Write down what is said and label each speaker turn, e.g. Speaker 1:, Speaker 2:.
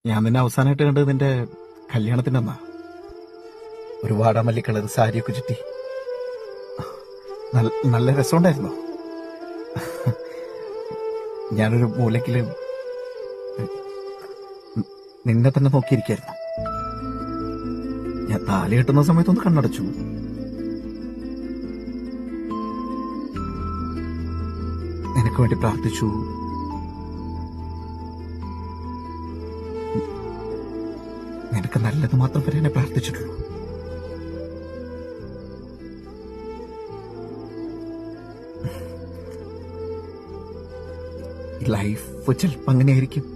Speaker 1: ഞാൻ നിന്നെ അവസാനമായിട്ട് കണ്ടത് നിന്റെ കല്യാണത്തിന്റെ അന്നാ. ഒരു വാടാമല്ലി കളർ സാരിയൊക്കെ ചുറ്റി നല്ല രസമുണ്ടായിരുന്നു. ഞാനൊരു മൂലക്കില് നിന്നെ തന്നെ നോക്കിയിരിക്കായിരുന്നു. ഞാൻ താലി കെട്ടുന്ന സമയത്തൊന്ന് കണ്ണടച്ചു. നിനക്ക് വേണ്ടി പ്രാർത്ഥിച്ചു. നിനക്ക് നല്ലത് മാത്രം വരെ പ്രാർത്ഥിച്ചിട്ടുള്ളൂ. ലൈഫ് ചിലപ്പോൾ അങ്ങനെയായിരിക്കും.